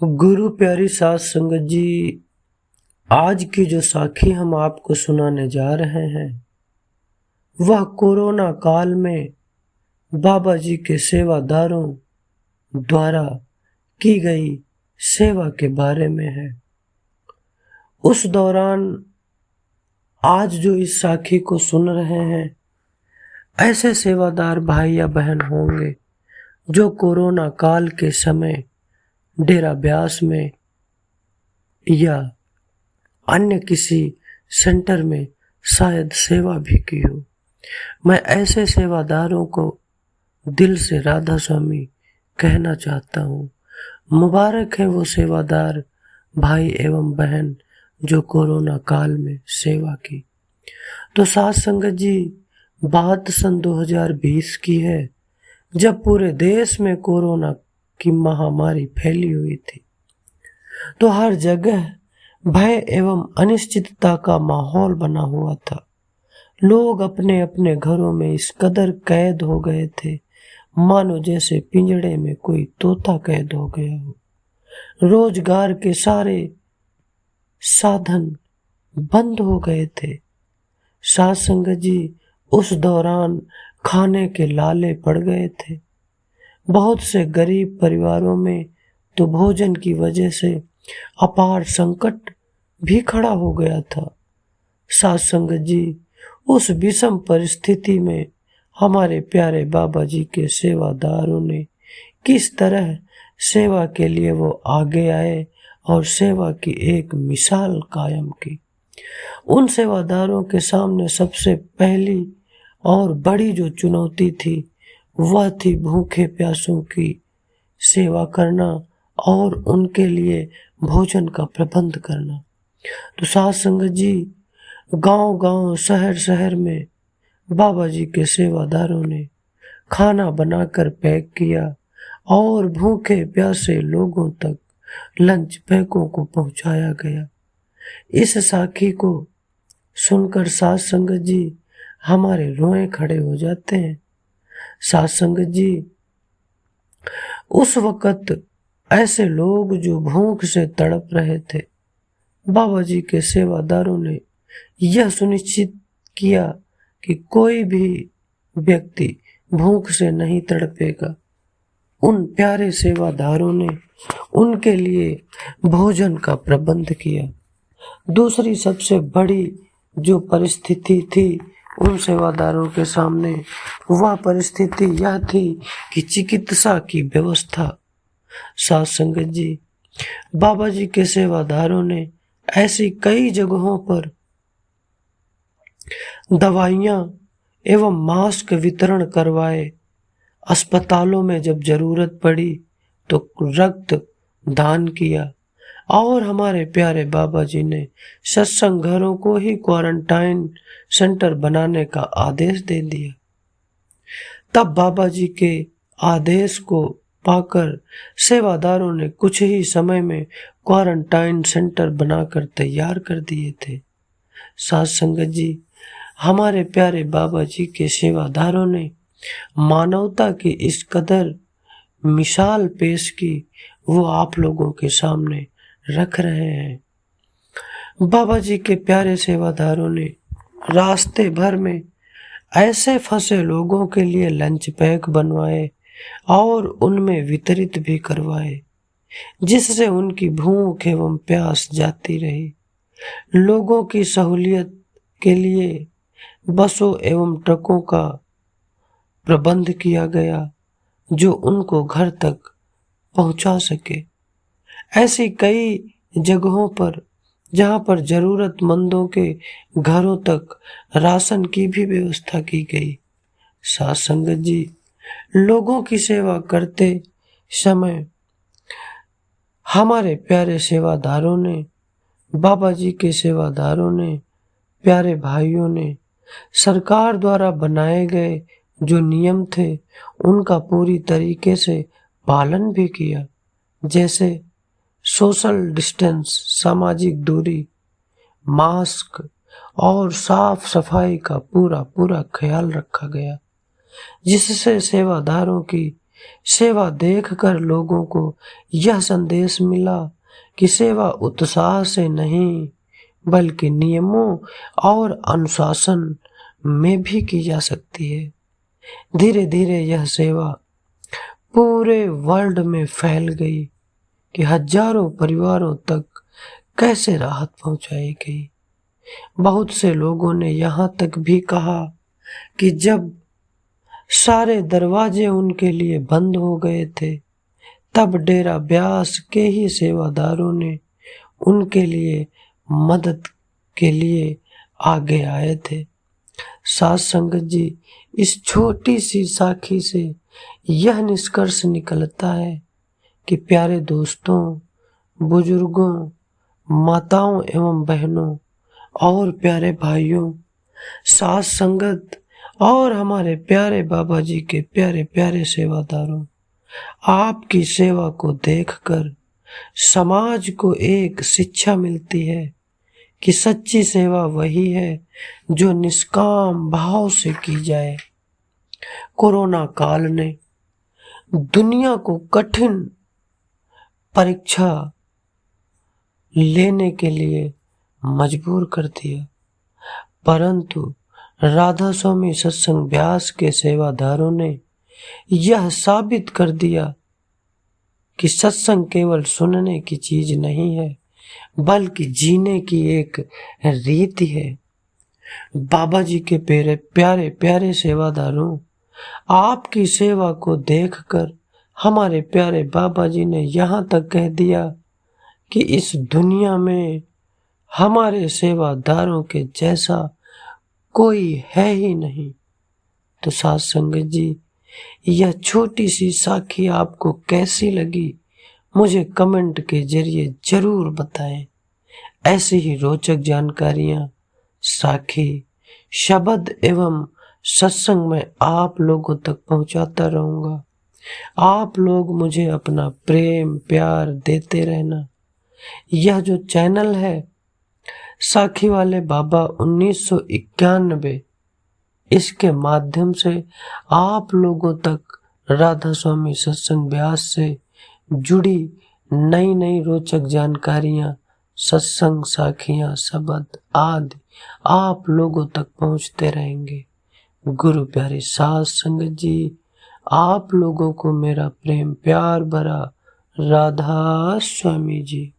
गुरु प्यारी साध संगत जी, आज की जो साखी हम आपको सुनाने जा रहे हैं वह कोरोना काल में बाबा जी के सेवादारों द्वारा की गई सेवा के बारे में है। उस दौरान आज जो इस साखी को सुन रहे हैं, ऐसे सेवादार भाई या बहन होंगे जो कोरोना काल के समय डेरा ब्यास में या अन्य किसी सेंटर में शायद सेवा भी की हो। मैं ऐसे सेवादारों को दिल से राधा स्वामी कहना चाहता हूँ। मुबारक है वो सेवादार भाई एवं बहन जो कोरोना काल में सेवा की। तो साध संगत जी, बात सन 2020 की है, जब पूरे देश में कोरोना की महामारी फैली हुई थी। तो हर जगह भय एवं अनिश्चितता का माहौल बना हुआ था। लोग अपने अपने घरों में इस कदर कैद हो गए थे मानो जैसे पिंजड़े में कोई तोता कैद हो गया हो। रोजगार के सारे साधन बंद हो गए थे। साध संगत जी, उस दौरान खाने के लाले पड़ गए थे। बहुत से गरीब परिवारों में तो भोजन की वजह से अपार संकट भी खड़ा हो गया था। साध संगत जी, उस विषम परिस्थिति में हमारे प्यारे बाबा जी के सेवादारों ने किस तरह सेवा के लिए वो आगे आए और सेवा की एक मिसाल कायम की। उन सेवादारों के सामने सबसे पहली और बड़ी जो चुनौती थी वह थी भूखे प्यासों की सेवा करना और उनके लिए भोजन का प्रबंध करना। तो साध संगत जी, गांव-गांव, शहर-शहर में बाबा जी के सेवादारों ने खाना बनाकर पैक किया और भूखे प्यासे लोगों तक लंच पैकों को पहुंचाया गया। इस साखी को सुनकर साध संगत जी हमारे रोए खड़े हो जाते हैं। साध संगत जी, उस वक्त ऐसे लोग जो भूख से तड़प रहे थे, बाबा जी के सेवादारों ने यह सुनिश्चित किया कि कोई भी व्यक्ति भूख से नहीं तड़पेगा। उन प्यारे सेवादारों ने उनके लिए भोजन का प्रबंध किया। दूसरी सबसे बड़ी जो परिस्थिति थी उन सेवादारों के सामने, वह परिस्थिति यह थी कि चिकित्सा की व्यवस्था। साध संगत जी, बाबा जी के सेवादारों ने ऐसी कई जगहों पर दवाइयां एवं मास्क वितरण करवाए। अस्पतालों में जब जरूरत पड़ी तो रक्त दान किया और हमारे प्यारे बाबा जी ने सत्संग घरों को ही क्वारंटाइन सेंटर बनाने का आदेश दे दिया। तब बाबा जी के आदेश को पाकर सेवादारों ने कुछ ही समय में क्वारंटाइन सेंटर बनाकर तैयार कर दिए थे। साध संगत जी, हमारे प्यारे बाबा जी के सेवादारों ने मानवता की इस कदर मिसाल पेश की, वो आप लोगों के सामने रख रहे हैं। बाबा जी के प्यारे सेवादारों ने रास्ते भर में ऐसे फंसे लोगों के लिए लंच पैक बनवाए और उनमें वितरित भी करवाए, जिससे उनकी भूख एवं प्यास जाती रही। लोगों की सहूलियत के लिए बसों एवं ट्रकों का प्रबंध किया गया जो उनको घर तक पहुंचा सके। ऐसी कई जगहों पर जहां पर जरूरतमंदों के घरों तक राशन की भी व्यवस्था की गई। साध संगत जी, लोगों की सेवा करते समय हमारे प्यारे सेवादारों ने, बाबा जी के सेवादारों ने, प्यारे भाइयों ने सरकार द्वारा बनाए गए जो नियम थे उनका पूरी तरीके से पालन भी किया। जैसे सोशल डिस्टेंस, सामाजिक दूरी, मास्क और साफ सफाई का पूरा ख्याल रखा गया, जिससे सेवादारों की सेवा देखकर लोगों को यह संदेश मिला कि सेवा उत्साह से नहीं बल्कि नियमों और अनुशासन में भी की जा सकती है। धीरे धीरे यह सेवा पूरे वर्ल्ड में फैल गई कि हजारों परिवारों तक कैसे राहत पहुंचाई गई। बहुत से लोगों ने यहाँ तक भी कहा कि जब सारे दरवाजे उनके लिए बंद हो गए थे, तब डेरा ब्यास के ही सेवादारों ने उनके लिए मदद के लिए आगे आए थे। साध संगत जी, इस छोटी सी साखी से यह निष्कर्ष निकलता है कि प्यारे दोस्तों, बुजुर्गों, माताओं एवं बहनों और प्यारे भाइयों, साध संगत और हमारे प्यारे बाबा जी के प्यारे प्यारे सेवादारों, आपकी सेवा को देखकर समाज को एक शिक्षा मिलती है कि सच्ची सेवा वही है जो निष्काम भाव से की जाए। कोरोना काल ने दुनिया को कठिन परीक्षा लेने के लिए मजबूर कर दिया, परंतु राधा स्वामी सत्संग ब्यास के सेवादारों ने यह साबित कर दिया कि सत्संग केवल सुनने की चीज नहीं है बल्कि जीने की एक रीति है। बाबा जी के प्यारे प्यारे सेवादारों, आपकी सेवा को देखकर हमारे प्यारे बाबा जी ने यहाँ तक कह दिया कि इस दुनिया में हमारे सेवादारों के जैसा कोई है ही नहीं। तो साध संगत जी, यह छोटी सी साखी आपको कैसी लगी मुझे कमेंट के जरिए जरूर बताएं। ऐसी ही रोचक जानकारियां, साखी, शब्द एवं सत्संग में आप लोगों तक पहुंचाता रहूंगा। आप लोग मुझे अपना प्रेम प्यार देते रहना। यह जो चैनल है साखी वाले बाबा 1991, इसके माध्यम से आप लोगों तक राधा स्वामी सत्संग ब्यास से जुड़ी नई नई रोचक जानकारियां, सत्संग, साखियां, शब्द आदि आप लोगों तक पहुंचते रहेंगे। गुरु प्यारी साध संगत जी, आप लोगों को मेरा प्रेम प्यार भरा राधा स्वामी जी।